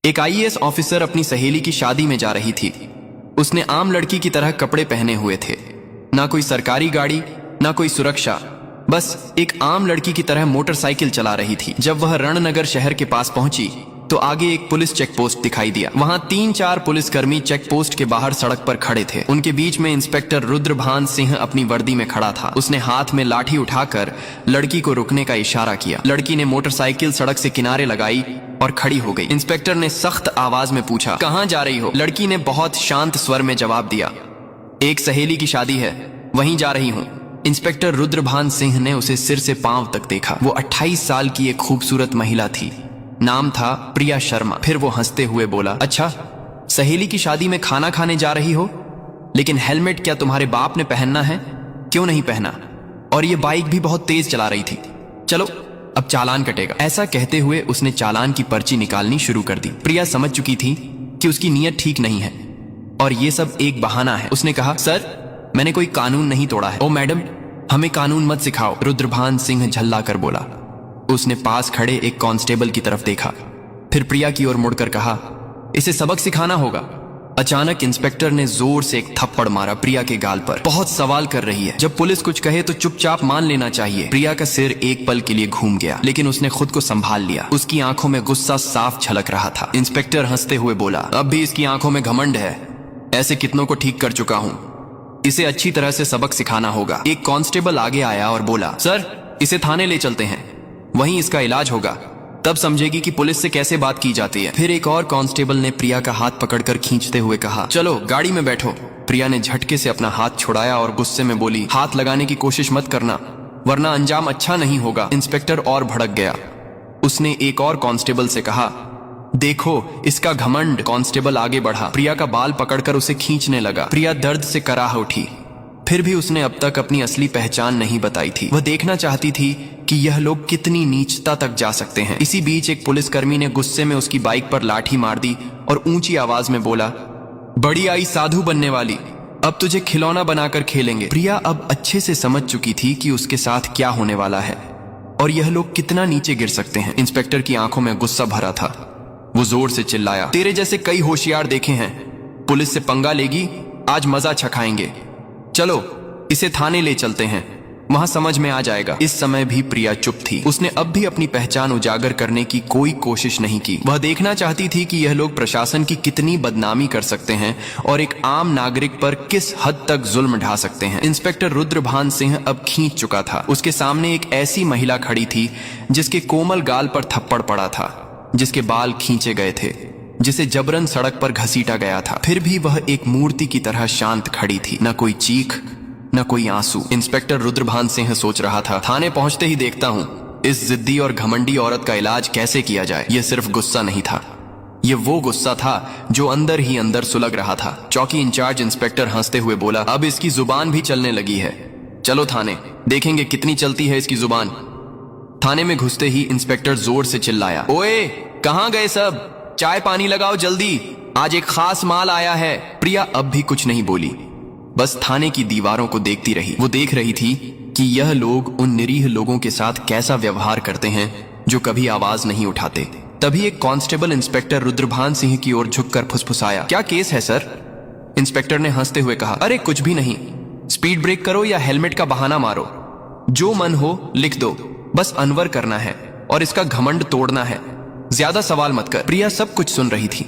एक IAS officer अपनी सहेली की शादी में जा रही थी। उसने आम लड़की की तरह कपड़े पहने हुए थे, ना कोई सरकारी गाड़ी ना कोई सुरक्षा, बस एक आम लड़की की तरह मोटरसाइकिल चला रही थी। जब वह रणनगर शहर के पास पहुंची तो आगे एक पुलिस चेक पोस्ट दिखाई दिया। वहां 3-4 पुलिसकर्मी चेक पोस्ट के बाहर सड़क पर खड़े थे। उनके बीच में इंस्पेक्टर रुद्रभान सिंह अपनी वर्दी में खड़ा था। उसने हाथ में लाठी उठाकर लड़की को रुकने का इशारा किया। लड़की ने मोटरसाइकिल सड़क से किनारे लगाई और खड़ी हो गई। इंस्पेक्टर ने सख्त आवाज में पूछा, कहां जा रही हो? लड़की ने बहुत शांत स्वर में जवाब दिया, एक सहेली की शादी है, वहीं जा रही हूं। इंस्पेक्टर रुद्रभान सिंह ने उसे सिर से पांव तक देखा। वो 28 साल की एक खूबसूरत महिला थी। नाम था प्रिया शर्मा। फिर वो हंसते हुए बोला, अच्छा, सहेली की शादी में खाना खाने जा रही हो, लेकिन हेलमेट क्या तुम्हारे बाप ने पहनना है? क्यों नहीं पहना? और ये बाइक भी बहुत तेज चला रही थी। चलो अब चालान कटेगा। ऐसा कहते हुए उसने चालान की पर्ची निकालनी शुरू कर दी। प्रिया समझ चुकी थी कि उसकी नीयत ठीक नहीं है और ये सब एक बहाना है। उसने कहा, सर, मैंने कोई कानून नहीं तोड़ा है। ओ मैडम, हमें कानून मत सिखाओ, रुद्रभान सिंह झल्ला कर बोला। उसने पास खड़े एक कांस्टेबल की तरफ देखा, फिर प्रिया की ओर मुड़कर कहा, इसे सबक सिखाना होगा। अचानक इंस्पेक्टर ने जोर से एक थप्पड़ मारा प्रिया के गाल पर। बहुत सवाल कर रही है, जब पुलिस कुछ कहे तो चुपचाप मान लेना चाहिए। प्रिया का सिर एक पल के लिए घूम गया, लेकिन उसने खुद को संभाल लिया। उसकी आंखों में गुस्सा साफ झलक रहा था। इंस्पेक्टर हंसते हुए बोला, अब भी इसकी आंखों में घमंड है। ऐसे कितनों को ठीक कर चुका हूं, इसे अच्छी तरह से सबक सिखाना होगा। एक कांस्टेबल आगे आया और बोला, सर, इसे थाने ले चलते हैं, वहीं इसका इलाज होगा, तब समझेगी कि पुलिस से कैसे बात की जाती है। फिर एक और कांस्टेबल ने प्रिया का हाथ पकड़कर खींचते हुए कहा, चलो गाड़ी में बैठो। प्रिया ने झटके से अपना हाथ छुड़ाया और गुस्से में बोली, हाथ लगाने की कोशिश मत करना, वरना अंजाम अच्छा नहीं होगा। इंस्पेक्टर और भड़क गया। उसने एक और कांस्टेबल से कहा, देखो इसका घमंड। कांस्टेबल आगे बढ़ा, प्रिया का बाल पकड़कर उसे खींचने लगा। प्रिया दर्द से कराह उठी। फिर भी उसने अब तक अपनी असली पहचान नहीं बताई थी। वह देखना चाहती थी कि यह लोग कितनी नीचता तक जा सकते हैं। इसी बीच एक पुलिसकर्मी ने गुस्से में उसकी बाइक पर लाठी मार दी और ऊंची आवाज में बोला, बड़ी आई साधु बनने वाली, अब तुझे खिलौना बनाकर खेलेंगे। प्रिया अब अच्छे से समझ चुकी थी कि उसके साथ क्या होने वाला है और यह लोग कितना नीचे गिर सकते हैं। इंस्पेक्टर की आंखों में गुस्सा भरा था। वो जोर से चिल्लाया, तेरे जैसे कई होशियार देखे हैं, पुलिस से पंगा लेगी, आज मजा छकाएंगे। चलो इसे थाने ले चलते हैं, वहां समझ में आ जाएगा। इस समय भी प्रिया चुप थी। उसने अब भी अपनी पहचान उजागर करने की कोई कोशिश नहीं की। वह देखना चाहती थी कि यह लोग प्रशासन की कितनी बदनामी कर सकते हैं और एक आम नागरिक पर किस हद तक जुल्म ढा सकते हैं। इंस्पेक्टर रुद्रभान सिंह अब खींच चुका था। उसके सामने एक ऐसी महिला खड़ी थी जिसके कोमल गाल पर थप्पड़ पड़ा था, जिसके बाल खींचे गए थे, जिसे जबरन सड़क पर घसीटा गया था। फिर भी वह एक मूर्ति की तरह शांत खड़ी थी, न कोई चीख न कोई आंसू। इंस्पेक्टर रुद्रभान सिंह सोच रहा था, थाने पहुंचते ही देखता हूं इस जिद्दी और घमंडी औरत का इलाज कैसे किया जाए। यह सिर्फ गुस्सा नहीं था, यह वो गुस्सा था जो अंदर ही अंदर सुलग रहा था। चौकी इंचार्ज इंस्पेक्टर हंसते हुए बोला, अब इसकी जुबान भी चलने लगी है, चलो थाने, देखेंगे कितनी चलती है इसकी जुबान। थाने में घुसते ही इंस्पेक्टर जोर से चिल्लाया, ओए कहां गए सब, चाय पानी लगाओ जल्दी, आज एक खास माल आया है। प्रिया अब भी कुछ नहीं बोली, बस थाने की दीवारों को देखती रही। वो देख रही थी कि यह लोग उन निरीह लोगों के साथ कैसा व्यवहार करते हैं जो कभी आवाज नहीं उठाते। तभी एक कांस्टेबल इंस्पेक्टर रुद्रभान सिंह की ओर झुककर फुसफुसाया, क्या केस है सर? इंस्पेक्टर ने हंसते हुए कहा, अरे कुछ भी नहीं, स्पीड ब्रेक करो या हेलमेट का बहाना मारो, जो मन हो लिख दो, बस अनवर करना है और इसका घमंड तोड़ना है, ज्यादा सवाल मत कर। प्रिया सब कुछ सुन रही थी,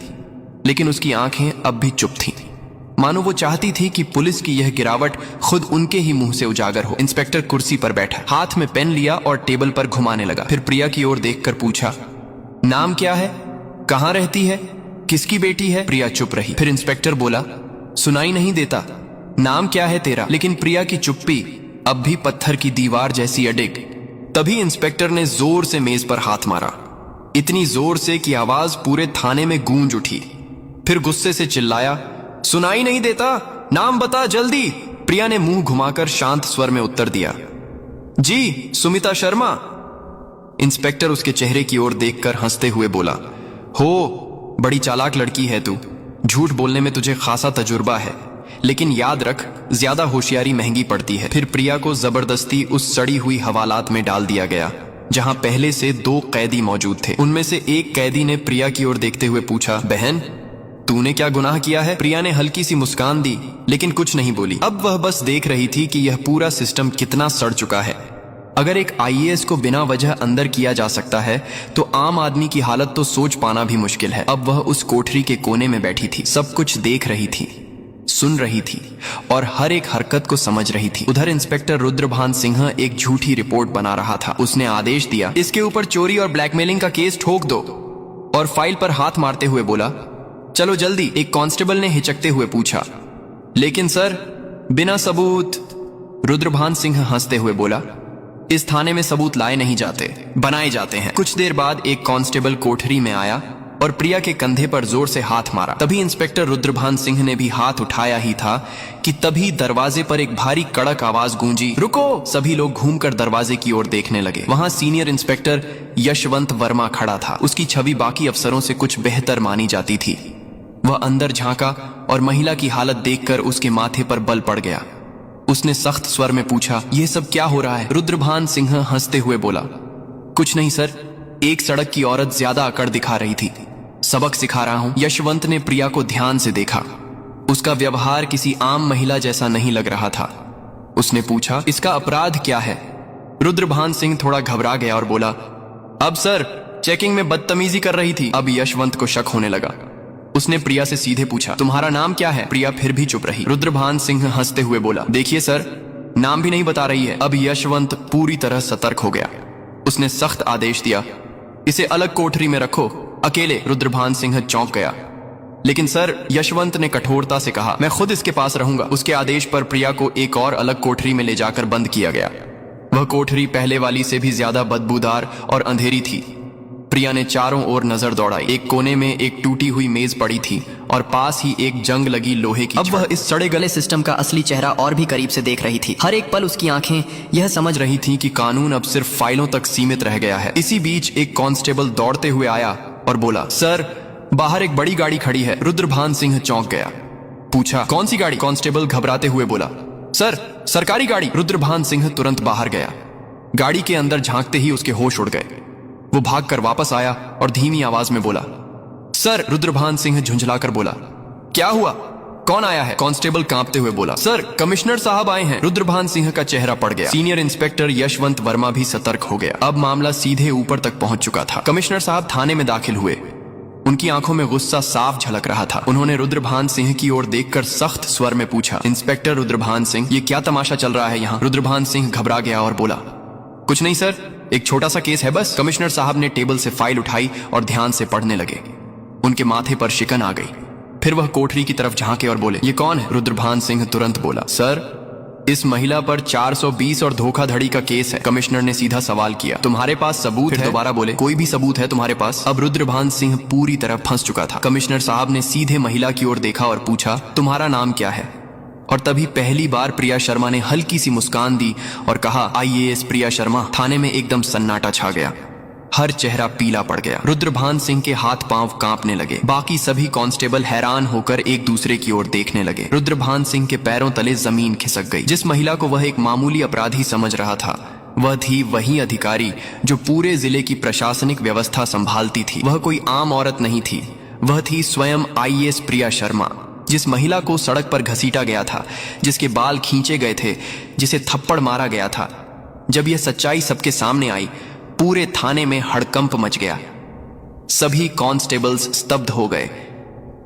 लेकिन उसकी आंखें अब भी चुप थीं, मानो वो चाहती थी कि पुलिस की यह गिरावट खुद उनके ही मुंह से उजागर हो। इंस्पेक्टर कुर्सी पर बैठा, हाथ में पेन लिया और टेबल पर घुमाने लगा। फिर प्रिया की ओर देखकर पूछा, नाम क्या है, कहां रहती है, किसकी बेटी है? प्रिया चुप रही। फिर इंस्पेक्टर बोला, सुनाई नहीं देता, नाम क्या है तेरा? लेकिन प्रिया की चुप्पी अब भी पत्थर की दीवार जैसी अडिग। तभी इंस्पेक्टर ने जोर से मेज पर हाथ मारा, इतनी जोर से कि आवाज पूरे थाने में गूंज उठी। फिर गुस्से से चिल्लाया, सुनाई नहीं देता, नाम बता जल्दी। प्रिया ने मुंह घुमाकर शांत स्वर में उत्तर दिया, जी सुमिता शर्मा। इंस्पेक्टर उसके चेहरे की ओर देखकर हंसते हुए बोला, हो बड़ी चालाक लड़की है तू, झूठ बोलने में तुझे खासा तजुर्बा है, लेकिन याद रख ज्यादा होशियारी महंगी पड़ती है। फिर प्रिया को जबरदस्ती उस सड़ी हुई हवालात में डाल दिया गया जहां पहले से 2 कैदी मौजूद थे। उनमें से एक कैदी ने प्रिया की ओर देखते हुए पूछा, बहन तूने क्या गुनाह किया है? प्रिया ने हल्की सी मुस्कान दी लेकिन कुछ नहीं बोली। अब वह बस देख रही थी कि यह पूरा सिस्टम कितना सड़ चुका है। अगर एक आईएएस को बिना वजह अंदर किया जा सकता है तो आम आदमी की हालत तो सोच पाना भी मुश्किल है। अब वह उस कोठरी के कोने में बैठी थी, सब कुछ देख रही थी, सुन रही थी और हर एक हरकत को समझ रही थी। उधर इंस्पेक्टर रुद्रभान सिंह एक झूठी रिपोर्ट बना रहा था। उसने आदेश दिया, इसके ऊपर चोरी और ब्लैकमेलिंग का केस ठोक दो, और फाइल पर हाथ मारते हुए बोला, चलो जल्दी। एक कांस्टेबल ने हिचकते हुए पूछा, लेकिन सर बिना सबूत? रुद्रभान सिंह हंसते हुए बोला, इस थाने में सबूत लाए नहीं जाते, बनाए जाते हैं। कुछ देर बाद एक कांस्टेबल कोठरी में आया और प्रिया के कंधे पर जोर से हाथ मारा। तभी इंस्पेक्टर रुद्रभान सिंह ने भी हाथ उठाया ही था कि तभी दरवाजे पर एक भारी कड़क आवाज गूंजी, रुको। सभी लोग घूमकर दरवाजे की ओर देखने लगे। वहां सीनियर इंस्पेक्टर यशवंत वर्मा खड़ा था। उसकी छवि बाकी अफसरों से कुछ बेहतर मानी जाती थी। वह अंदर झांका और महिला की हालत देखकर उसके माथे पर बल पड़ गया। उसने सख्त स्वर में पूछा, यह सब क्या हो रहा है? रुद्रभान सिंह हंसते हुए बोला, कुछ नहीं सर, एक सड़क की औरत ज्यादा अकड़ दिखा रही थी, सबक सिखा रहा हूं। यशवंत ने प्रिया को ध्यान से देखा। उसका व्यवहार किसी आम महिला जैसा नहीं लग रहा था। उसने पूछा, इसका अपराध क्या है? रुद्रभान सिंह थोड़ा घबरा गया और बोला, अब सर चेकिंग में बदतमीजी कर रही थी। अब यशवंत को शक होने लगा। उसने प्रिया से सीधे पूछा, तुम्हारा नाम क्या है? प्रिया फिर भी चुप रही। रुद्रभान सिंह हंसते हुए बोला, देखिए सर, नाम भी नहीं बता रही है। अब यशवंत पूरी तरह सतर्क हो गया। उसने सख्त आदेश दिया, इसे अलग कोठरी में रखो, अकेले। रुद्रभान सिंह चौंक गया। लेकिन सर, यशवंत ने कठोरता से कहा, मैं खुद इसके पास रहूंगा। उसके आदेश पर प्रिया को एक और अलग कोठरी में ले जाकर बंद किया गया। वह कोठरी पहले वाली से भी ज्यादा बदबूदार और अंधेरी थी। प्रिया ने चारों ओर नजर दौड़ाई। एक कोने में एक टूटी हुई मेज पड़ी थी और पास ही एक जंग लगी लोहे की। अब वह इस सड़े गले सिस्टम का असली चेहरा और भी करीब से देख रही थी। हर एक पल उसकी आंखें यह समझ रही थीं कि कानून अब सिर्फ फाइलों तक सीमित रह गया है। इसी बीच एक कांस्टेबल दौड़ते हुए आया और बोला, सर बाहर एक बड़ी गाड़ी खड़ी है। रुद्रभान सिंह चौंक गया। पूछा, कौन सी गाड़ी? कांस्टेबल घबराते हुए बोला, सर सरकारी गाड़ी। रुद्रभान सिंह तुरंत बाहर गया। गाड़ी के अंदर झांकते ही उसके होश उड़ गए। वो भागकर वापस आया और धीमी आवाज में बोला, सर। रुद्रभान सिंह झुंझलाकर बोला, क्या हुआ? कौन आया है? कांस्टेबल कांपते हुए बोला, सर कमिश्नर साहब आए हैं। रुद्रभान सिंह का चेहरा पड़ गया। सीनियर इंस्पेक्टर यशवंत वर्मा भी सतर्क हो गया। अब मामला सीधे ऊपर तक पहुंच चुका था। कमिश्नर साहब थाने में दाखिल हुए। उनकी आंखों में गुस्सा साफ झलक रहा था। उन्होंने रुद्रभान सिंह की ओर देखकर सख्त स्वर में पूछा, इंस्पेक्टर रुद्रभान सिंह, ये क्या तमाशा चल रहा है यहाँ? रुद्रभान सिंह घबरा गया और बोला, कुछ नहीं सर, एक छोटा सा केस है बस। कमिश्नर साहब ने टेबल से फाइल उठाई और ध्यान से पढ़ने लगे। उनके माथे पर शिकन आ गई। फिर वह कोठरी की तरफ झांके और बोले, ये कौन है? रुद्रभान सिंह तुरंत बोला, सर इस महिला पर 420 और धोखाधड़ी का केस है। कमिश्नर ने सीधा सवाल किया, तुम्हारे पास सबूत है? दोबारा बोले, कोई भी सबूत है तुम्हारे पास? अब रुद्रभान सिंह पूरी तरह फंस चुका था। कमिश्नर साहब ने सीधे महिला की ओर देखा और पूछा, तुम्हारा नाम क्या है? और तभी पहली बार प्रिया शर्मा ने हल्की सी मुस्कान दी और कहा, आईएएस प्रिया शर्मा। थाने में एकदम सन्नाटा छा गया। हर चेहरा पीला पड़ गया। रुद्रभान सिंह के हाथ पांव कांपने लगे। बाकी सभी कांस्टेबल हैरान होकर एक दूसरे की ओर देखने लगे। रुद्रभान सिंह के पैरों तले जमीन खिसक गई। जिस महिला को वह एक मामूली अपराधी समझ रहा था, वह थी वही अधिकारी जो पूरे जिले की प्रशासनिक व्यवस्था संभालती थी। वह कोई आम औरत नहीं थी, वह थी स्वयं आईएएस प्रिया शर्मा। जिस महिला को सड़क पर घसीटा गया था, जिसके बाल खींचे गए थे, जिसे थप्पड़ मारा गया था, जब यह सच्चाई सबके सामने आई, पूरे थाने में हड़कंप मच गया। सभी कांस्टेबल्स स्तब्ध हो गए।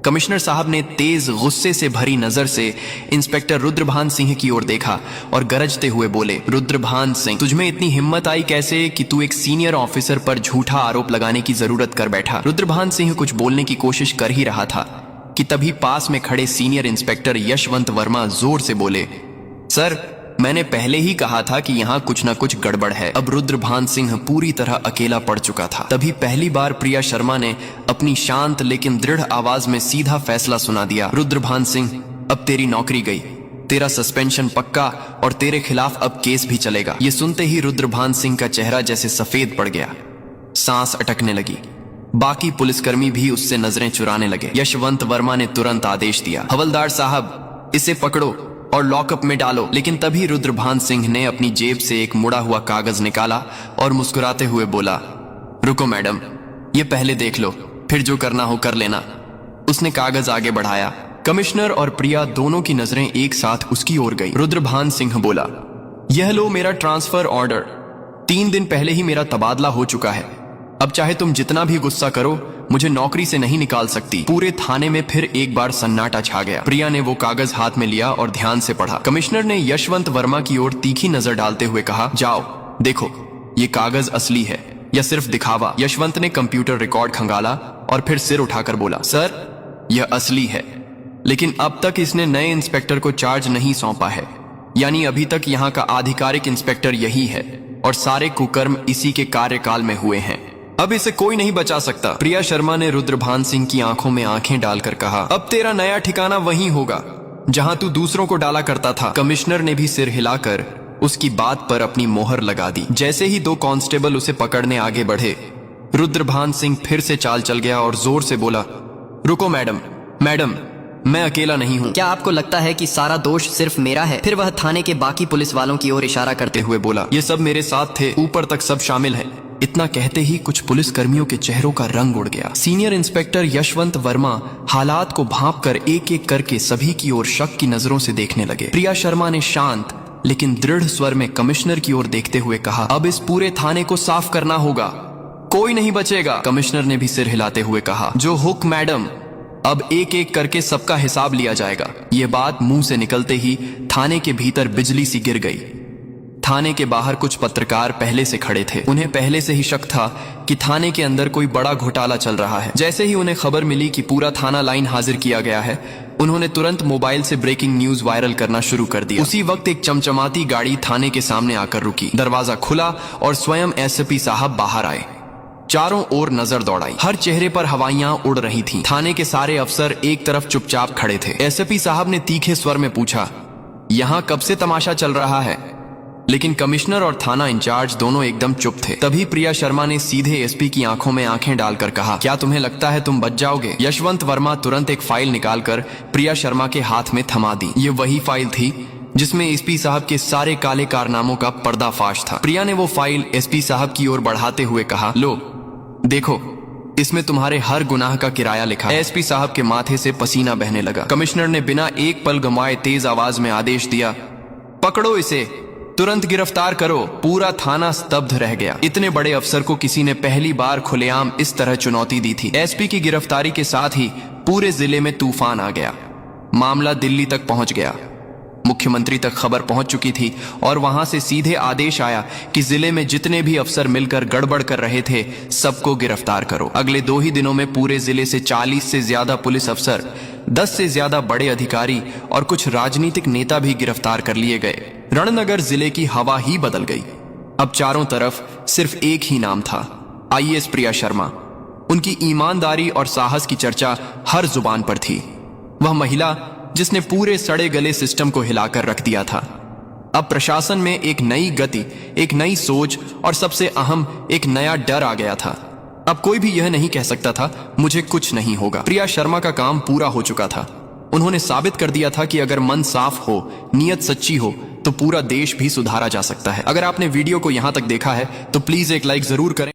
कमिश्नर साहब ने तेज गुस्से से भरी नजर से इंस्पेक्टर रुद्रभान सिंह की ओर देखा और गरजते हुए बोले, रुद्रभान सिंह, तुझमें इतनी हिम्मत आई कैसे कि तू एक सीनियर ऑफिसर पर झूठा आरोप लगाने की जरूरत कर बैठा? रुद्रभान सिंह कुछ बोलने की कोशिश कर ही रहा था कि तभी पास में खड़े सीनियर इंस्पेक्टर यशवंत वर्मा जोर से बोले, सर मैंने पहले ही कहा था कि यहाँ कुछ ना कुछ गड़बड़ है। अब रुद्रभान सिंह पूरी तरह अकेला पड़ चुका था। तभी पहली बार प्रिया शर्मा ने अपनी शांत लेकिन दृढ़ आवाज में सीधा फैसला सुना दिया, रुद्रभान सिंह, अब तेरी नौकरी गई, तेरा सस्पेंशन पक्का और तेरे खिलाफ अब केस भी चलेगा। ये सुनते ही रुद्रभान सिंह का चेहरा जैसे सफेद पड़ गया, सांस अटकने लगी। बाकी पुलिसकर्मी भी उससे नजरें चुराने लगे। यशवंत वर्मा ने तुरंत आदेश दिया, हवलदार साहब इसे पकड़ो और लॉकअप में डालो। लेकिन तभी रुद्रभान सिंह ने अपनी जेब से एक मुड़ा हुआ कागज निकाला और मुस्कुराते हुए बोला, रुको मैडम, ये पहले देख लो, फिर जो करना हो कर लेना। उसने कागज आगे बढ़ाया। कमिश्नर और प्रिया दोनों की नजरें एक साथ उसकी ओर गई। रुद्रभान सिंह बोला, यह लो मेरा ट्रांसफर ऑर्डर। 3 दिन पहले ही मेरा तबादला हो चुका है। अब चाहे तुम जितना भी गुस्सा करो, मुझे नौकरी से नहीं निकाल सकती। पूरे थाने में फिर एक बार सन्नाटा छा गया। प्रिया ने वो कागज हाथ में लिया और ध्यान से पढ़ा। कमिश्नर ने यशवंत वर्मा की ओर तीखी नजर डालते हुए कहा, जाओ देखो, ये कागज असली है या सिर्फ दिखावा। यशवंत ने कंप्यूटर रिकॉर्ड खंगाला और फिर सिर उठाकर बोला, सर यह असली है, लेकिन अब तक इसने नए इंस्पेक्टर को चार्ज नहीं सौंपा है। यानी अभी तक यहाँ का आधिकारिक इंस्पेक्टर यही है और सारे कुकर्म इसी के कार्यकाल में हुए हैं। अब इसे कोई नहीं बचा सकता। प्रिया शर्मा ने रुद्रभान सिंह की आंखों में आंखें डालकर कहा, अब तेरा नया ठिकाना वहीं होगा जहां तू दूसरों को डाला करता था। कमिश्नर ने भी सिर हिलाकर उसकी बात पर अपनी मोहर लगा दी। जैसे ही 2 कांस्टेबल उसे पकड़ने आगे बढ़े, रुद्रभान सिंह फिर से चाल चल गया और जोर से बोला, रुको मैडम, मैडम मैं अकेला नहीं हूँ। क्या आपको लगता है कि सारा दोष सिर्फ मेरा है? फिर वह थाने के बाकी पुलिस वालों की ओर इशारा करते हुए बोला, ये सब मेरे साथ थे, ऊपर तक सब शामिल है। इतना कहते ही कुछ पुलिस कर्मियों के चेहरों का रंग उड़ गया। सीनियर इंस्पेक्टर यशवंत वर्मा हालात को भांपकर एक एक करके सभी की ओर शक की नजरों से देखने लगे। प्रिया शर्मा ने शांत लेकिन दृढ़ स्वर में कमिश्नर की ओर देखते हुए कहा, अब इस पूरे थाने को साफ करना होगा, कोई नहीं बचेगा। कमिश्नर ने भी सिर हिलाते हुए कहा, जो हुक्म मैडम, अब एक एक करके सबका हिसाब लिया जाएगा। ये बात मुंह से निकलते ही थाने के भीतर बिजली सी गिर गई। थाने के बाहर कुछ पत्रकार पहले से खड़े थे। उन्हें पहले से ही शक था कि थाने के अंदर कोई बड़ा घोटाला चल रहा है। जैसे ही उन्हें खबर मिली कि पूरा थाना लाइन हाजिर किया गया है, उन्होंने तुरंत मोबाइल से ब्रेकिंग न्यूज वायरल करना शुरू कर दिया। उसी वक्त एक चमचमाती गाड़ी थाने के सामने आकर रुकी। दरवाजा खुला और स्वयं एसपी साहब बाहर आए। चारों ओर नजर दौड़ाई। हर चेहरे पर हवाइयां उड़ रही थीं। थाने के सारे अफसर एक तरफ चुपचाप खड़े थे। एसपी साहब ने तीखे स्वर में पूछा, यहां कब से तमाशा चल रहा है? लेकिन कमिश्नर और थाना इंचार्ज दोनों एकदम चुप थे। तभी प्रिया शर्मा ने सीधे एसपी की आंखों में आंखें डालकर कहा, क्या तुम्हें लगता है तुम बच जाओगे? यशवंत वर्मा तुरंत एक फाइल निकालकर प्रिया शर्मा के हाथ में थमा दी। ये वही फाइल थी जिसमें एसपी साहब के सारे काले कारनामों का पर्दाफाश था। प्रिया ने वो फाइल एसपी साहब की ओर बढ़ाते हुए कहा, लो देखो, इसमें तुम्हारे हर गुनाह का किराया लिखा है। एसपी साहब के माथे से पसीना बहने लगा। कमिश्नर ने बिना एक पल गंवाए तेज आवाज में आदेश दिया, पकड़ो इसे, तुरंत गिरफ्तार करो। पूरा थाना स्तब्ध रह गया। इतने बड़े अफसर को किसी ने पहली बार खुलेआम इस तरह चुनौती दी थी। एसपी की गिरफ्तारी के साथ ही पूरे जिले में तूफान आ गया। मामला दिल्ली तक पहुंच गया। मुख्यमंत्री तक खबर पहुंच चुकी थी और वहां से सीधे आदेश आया कि जिले में जितने भी अफसर मिलकर गड़बड़ कर रहे थे, सबको गिरफ्तार करो। अगले 2 ही दिनों में पूरे जिले से 40 से ज्यादा पुलिस अफसर, 10 से ज्यादा बड़े अधिकारी और कुछ राजनीतिक नेता भी गिरफ्तार कर लिए गए। रणनगर जिले की हवा ही बदल गई। अब चारों तरफ सिर्फ एक ही नाम था, आईएएस प्रिया शर्मा। उनकी ईमानदारी और साहस की चर्चा हर जुबान पर थी। वह महिला जिसने पूरे सड़े गले सिस्टम को हिलाकर रख दिया था। अब प्रशासन में एक नई गति, एक नई सोच और सबसे अहम एक नया डर आ गया था। अब कोई भी यह नहीं कह सकता था मुझे कुछ नहीं होगा। प्रिया शर्मा का काम पूरा हो चुका था। उन्होंने साबित कर दिया था कि अगर मन साफ हो, नीयत सच्ची हो, तो पूरा देश भी सुधारा जा सकता है। अगर आपने वीडियो को यहां तक देखा है तो प्लीज एक लाइक जरूर करें।